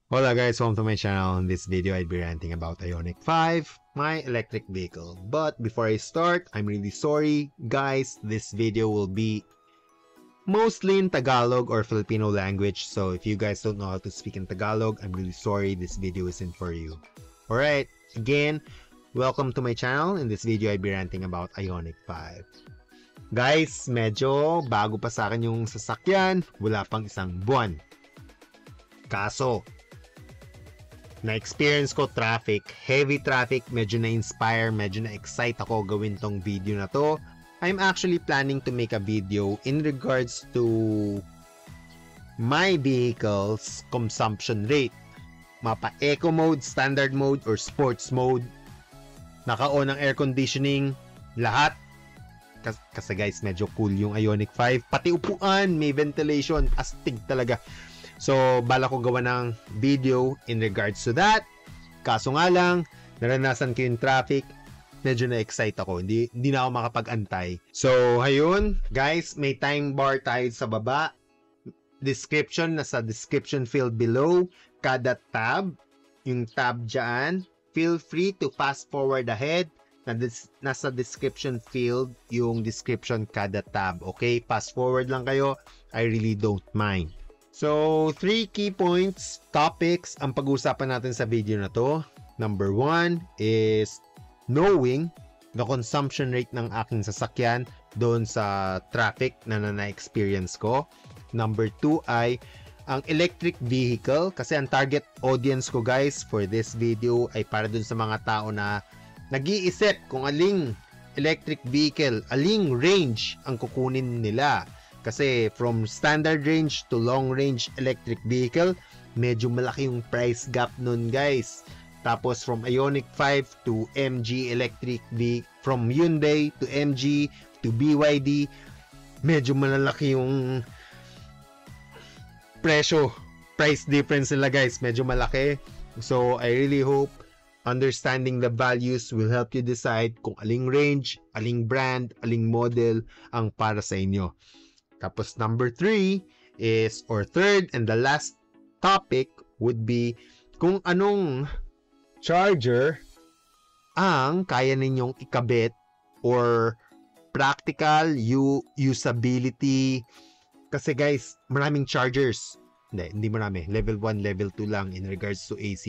Hola guys, welcome to my channel. In this video, I'd be ranting about Ioniq 5, my electric vehicle. But before I start, I'm really sorry. Guys, this video will be mostly in Tagalog or Filipino language. So if you guys don't know how to speak in Tagalog, I'm really sorry. This video isn't for you. Alright, again, welcome to my channel. In this video, I'd be ranting about Ioniq 5. Guys, medyo bago pa sa akin yung sasakyan. Wala pang isang buwan. Kaso, na-experience ko heavy traffic, medyo na-inspire, medyo na-excite ako gawin tong video na to. I'm actually planning to make a video in regards to my vehicle's consumption rate. Mapa eco mode, standard mode, or sports mode. Naka-on ang air conditioning, lahat. Kasi guys, medyo cool yung Ioniq 5. Pati upuan, may ventilation, astig talaga. So, bala ko gawa ng video in regards to that. Kaso nga lang, naranasan ko yung traffic. Medyo na-excite ako. Hindi na ako makapag-antay. So, ayun. Guys, may time bar tayo sa baba. Description, nasa description field below. Kada tab, yung tab dyan. Feel free to fast forward ahead. Nasa description field yung description kada tab. Okay? Fast forward lang kayo. I really don't mind. So, 3 key points, topics ang pag-uusapan natin sa video na to. Number 1 is knowing the consumption rate ng aking sasakyan doon sa traffic na na-experience ko. Number 2 ay ang electric vehicle, kasi ang target audience ko guys for this video ay para doon sa mga tao na nag-iisip kung aling electric vehicle, aling range ang kukunin nila. Kasi from standard range to long range electric vehicle, medyo malaki yung price gap nun guys. Tapos from Ioniq 5 to MG electric vehicle, from Hyundai to MG to BYD, medyo malalaki yung price difference nila guys. Medyo malaki. So I really hope understanding the values will help you decide kung aling range, aling brand, aling model ang para sa inyo. Tapos number 3 is, or third and the last topic would be kung anong charger ang kaya ninyong ikabit or practical usability. Kasi guys, maraming chargers. Hindi marami. Level 1, level 2 lang in regards to AC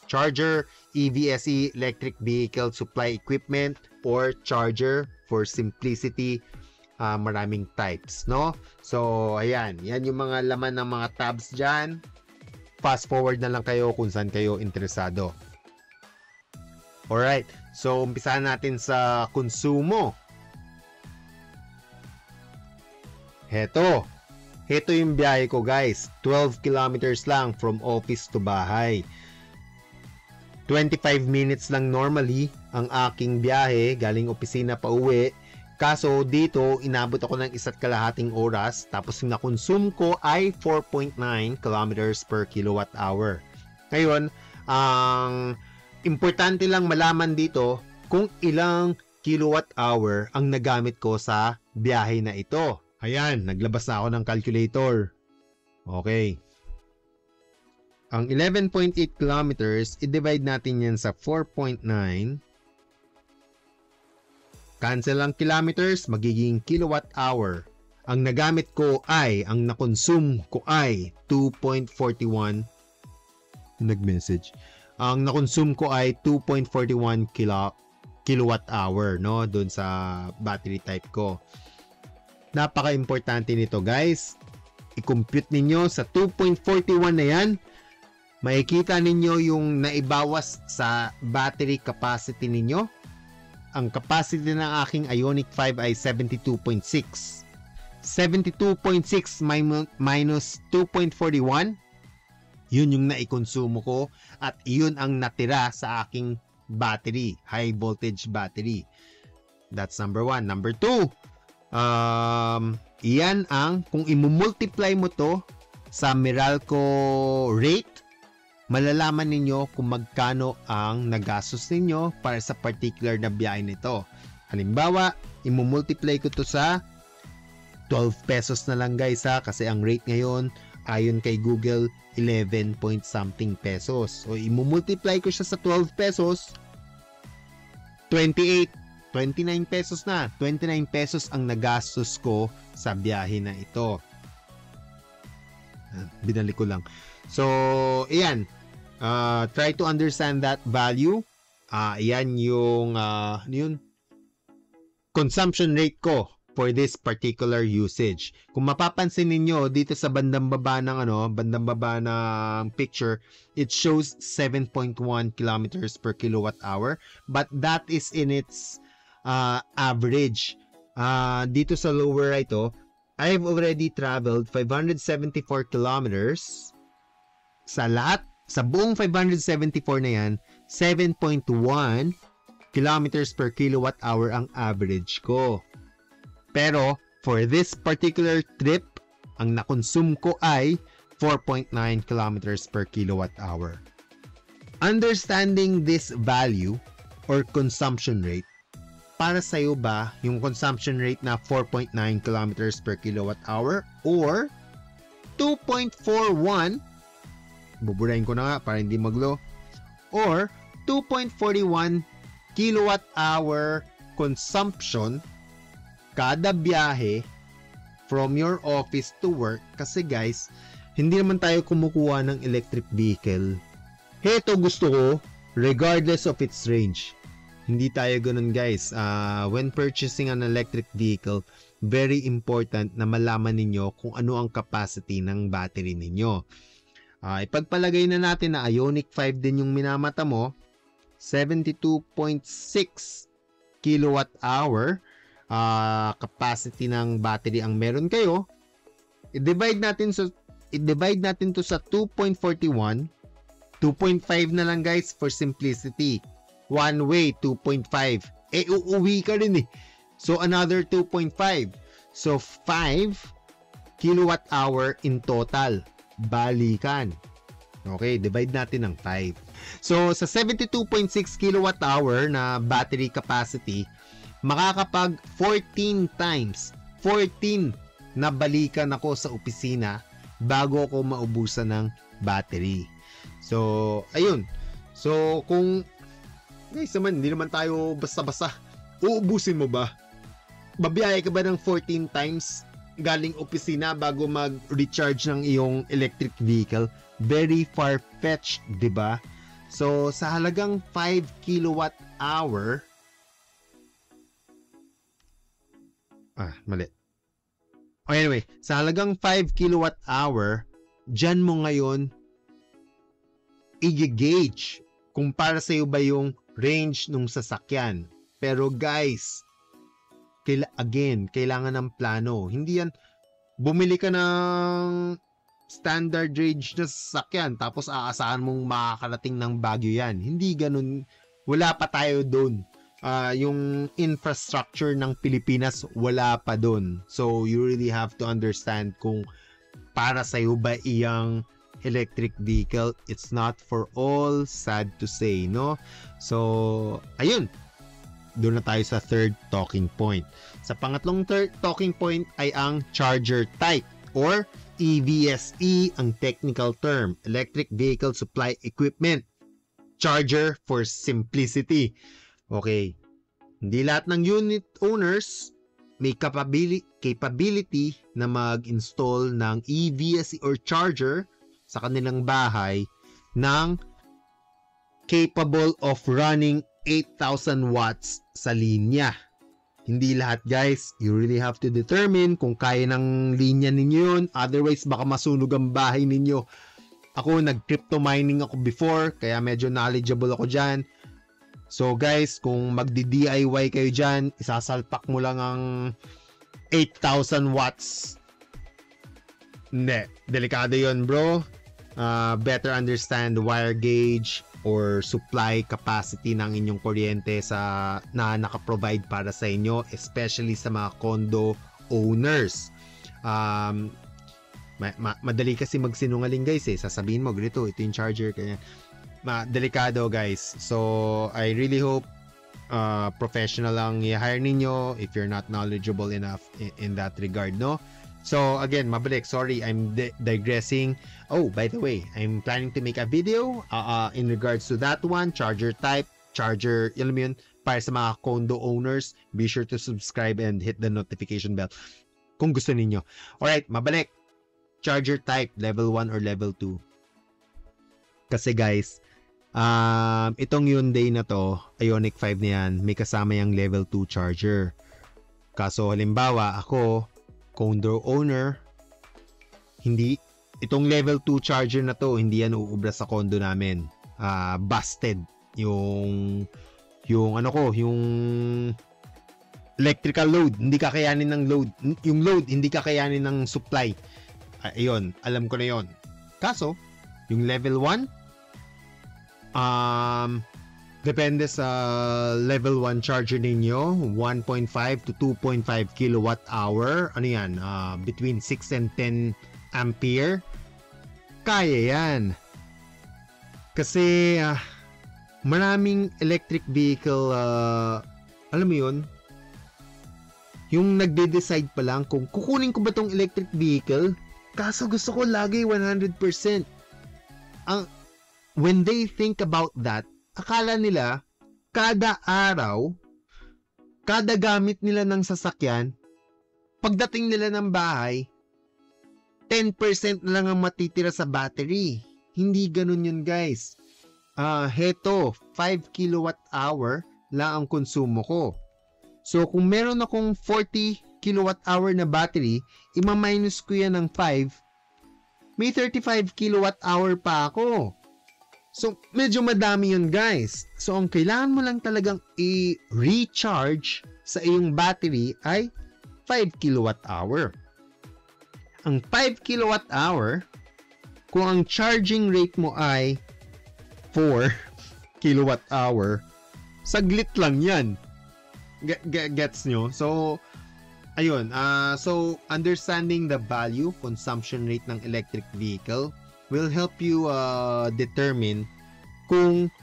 charger, EVSE, electric vehicle supply equipment, or charger for simplicity. Maraming types, no? So, ayan. Yan yung mga laman ng mga tabs dyan. Fast forward na lang kayo kung saan kayo interesado. Alright. So, umpisahan natin sa konsumo. Heto yung biyahe ko guys. 12 kilometers lang from office to bahay. 25 minutes lang normally ang aking biyahe galing opisina pa uwi. Kaso dito, inabot ako ng 1.5 oras. Tapos yung na-consume ko ay 4.9 kilometers per kilowatt hour. Ngayon, ang importante lang malaman dito kung ilang kilowatt hour ang nagamit ko sa biyahe na ito. Ayan, naglabas na ako ng calculator. Okay. Ang 11.8 kilometers, i-divide natin yan sa 4.9. Cancel ang kilometers, magiging kilowatt hour. Ang nagamit ko ay, ang na-consume ko ay 2.41. Nag-message. Ang na-consume ko ay 2.41 kilowatt hour, no? Doon sa battery type ko. Napaka-importante nito guys. I-compute ninyo sa 2.41 na yan. Makikita ninyo yung naibawas sa battery capacity ninyo. Ang capacity ng aking Ioniq 5 ay 72.6. 72.6 minus 2.41. Yun yung naikonsumo ko at yun ang natira sa aking battery, high voltage battery. That's number 1. Number 2, iyan ang, kung i-multiply mo to sa Meralco rate, malalaman ninyo kung magkano ang nagastos ninyo para sa particular na biyahe nito. Halimbawa, i-multiply ko to sa 12 pesos na lang guys ha, kasi ang rate ngayon ayon kay Google, 11 point something pesos. So, imumultiply ko siya sa 12 pesos, 28, 29 pesos na. 29 pesos ang nagastos ko sa biyahe na ito. Binalik ko lang. So, ayan. Try to understand that value. Ayan yung, consumption rate ko for this particular usage. Kung mapapansin ninyo dito sa bandang baba ng picture, it shows 7.1 kilometers per kilowatt hour, but that is in its average. Dito sa lower right, I've already traveled 574 kilometers. Sa buong 574 na yan, 7.1 kilometers per kilowatt hour ang average ko. Pero, for this particular trip, ang nakonsume ko ay 4.9 kilometers per kilowatt hour. Understanding this value or consumption rate, para sa'yo ba yung consumption rate na 4.9 kilometers per kilowatt hour or 2.41, buburahin ko na nga para hindi maglo, or 2.41 kilowatt hour consumption kada biyahe from your office to work? Kasi guys, hindi naman tayo kumukuha ng electric vehicle. Heto gusto ko, regardless of its range. Hindi tayo ganun guys. When purchasing an electric vehicle, very important na malaman ninyo kung ano ang capacity ng battery ninyo. Ipagpalagay na natin na Ioniq 5 din yung minamata mo, 72.6 kilowatt hour capacity ng battery ang meron kayo. I-divide natin to sa 2.41, 2.5 na lang guys for simplicity. One way 2.5. Uuwi ka rin eh. So another 2.5. So 5 kilowatt hour in total. Balikan. Okay, divide natin ng 5. So sa 72.6 kilowatt hour na battery capacity, makakapag 14 times, 14 na balikan ako sa opisina bago ako maubusan ng battery. So, ayun. So, kung guys naman, hindi naman tayo basta-basta. Uubusin mo ba? Babiyahe ka ba ng 14 times galing opisina bago mag-recharge ng iyong electric vehicle? Very far-fetched, di ba? So, sa halagang 5 kilowatt hour, mali. Anyway, sa halagang 5 kilowatt hour, dyan mo ngayon i-gauge kung para sa iyo ba yung range ng sasakyan. Pero guys, kailangan ng plano. Hindi yan, bumili ka ng standard range na sasakyan tapos aasahan mong makakarating ng Baguio yan. Hindi ganun. Wala pa tayo doon. Yung infrastructure ng Pilipinas wala pa doon. So you really have to understand kung para sa iyo ba iyang electric vehicle. It's not for all, sad to say, no? So ayun, doon na tayo sa third talking point. Sa pangatlong third talking point ay ang charger type or EVSE ang technical term, Electric Vehicle Supply Equipment. Charger for simplicity. Okay, hindi lahat ng unit owners may capability na mag-install ng EVSE or charger sa kanilang bahay ng capable of running 8,000 watts sa linya. Hindi lahat guys, you really have to determine kung kaya ng linya ninyo yun, otherwise baka masunog ang bahay ninyo. Ako, nag-crypto mining ako before, kaya medyo knowledgeable ako dyan. So guys, kung magdi-DIY kayo dyan, isasalpak mo lang ang 8,000 watts. Hindi, delikado yon bro. Better understand wire gauge or supply capacity ng inyong kuryente na naka-provide para sa inyo, especially sa mga condo owners. Madali kasi magsinungaling guys eh. Sasabihin mo, ito yung charger, kanya. Delikado guys. So I really hope professional lang i-hire ninyo if you're not knowledgeable enough in that regard, no? So again, mabalik. Sorry, I'm digressing. Oh, by the way, I'm planning to make a video in regards to that one, charger type, charger, alam mo yun, para sa mga condo owners. Be sure to subscribe and hit the notification bell kung gusto ninyo. Alright, mabalik. Charger type, level 1 or level 2. Kasi guys, itong Hyundai na to, Ioniq 5 na yan, may kasama yung level 2 charger. Kaso halimbawa, ako, condo owner, hindi, itong level 2 charger na to, hindi yan uubra sa condo namin. Busted. Yung ano ko, yung electrical load, hindi kakayanin ng load. Yung load, hindi kakayanin ng supply. Ayun, alam ko na yon. Kaso, yung level 1, depende sa level 1 charger ninyo, 1.5 to 2.5 kilowatt hour. Ano yan? Between 6 and 10 ampere. Kaya yan. Kasi maraming electric vehicle, alam mo yun, yung nagde-decide pa lang kung kukunin ko ba tong electric vehicle, kaso gusto ko lagi 100%. When they think about that, akala nila, kada araw, kada gamit nila ng sasakyan, pagdating nila ng bahay, 10% na lang ang matitira sa battery. Hindi ganun yun, guys. Heto, 5 kilowatt hour lang ang konsumo ko. So, kung meron akong 40 kilowatt hour na battery, ima-minus ko yan ng 5, may 35 kilowatt hour pa ako. So, medyo madami yun, guys. So, ang kailangan mo lang talagang i-recharge sa iyong battery ay 5 kilowatt hour. Ang 5 kilowatt hour, kung ang charging rate mo ay 4 kilowatt hour, saglit lang yan. Gets nyo? So, ayun. So, understanding the value, consumption rate ng electric vehicle will help you determine kung,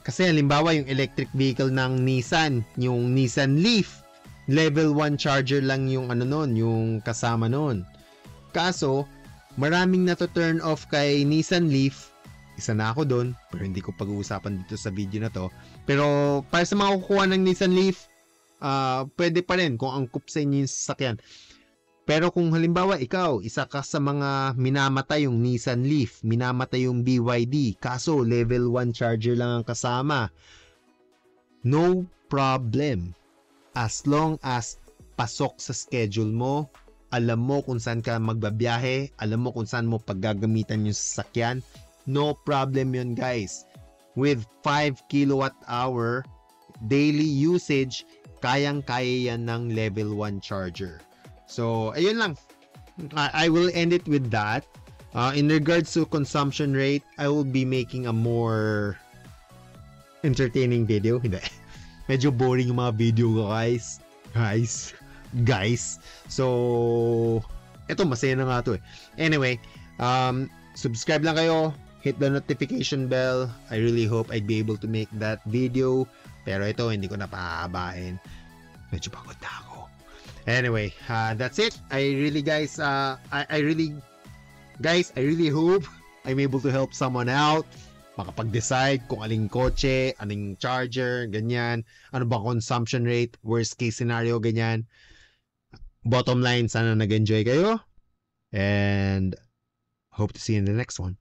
kasi halimbawa yung electric vehicle ng Nissan, yung Nissan Leaf, level 1 charger lang yung ano nun, yung kasama nun. Kaso, maraming turn off kay Nissan Leaf. Isa na ako doon, pero hindi ko pag-uusapan dito sa video na to. Pero para sa mga kukuha ng Nissan Leaf, pwede pa rin kung angkop sa inyo yung sasakyan. Pero kung halimbawa ikaw, isa ka sa mga minamatay yung Nissan Leaf, minamatay yung BYD, kaso level 1 charger lang ang kasama, no problem. As long as pasok sa schedule mo, alam mo kung saan ka magbabiyahe, alam mo kung saan mo paggagamitan yung sasakyan, no problem yun, guys. With 5 kilowatt hour daily usage, kayang-kaya yan ng level 1 charger. So, ayun lang. I will end it with that. In regards to consumption rate, I will be making a more entertaining video. Hindi. Medyo boring yung mga video ko, guys. Guys. So, eto, masaya na nga to eh. Anyway, subscribe lang kayo. Hit the notification bell. I really hope I'd be able to make that video. Pero ito, hindi ko na pahabain. Medyo pagod na ako. Anyway, that's it. I really hope I'm able to help someone out. Makapag-decide kung aling kotse, aling charger, ganyan. Ano bang consumption rate, worst case scenario, ganyan. Bottom line, sana nag-enjoy kayo. And hope to see you in the next one.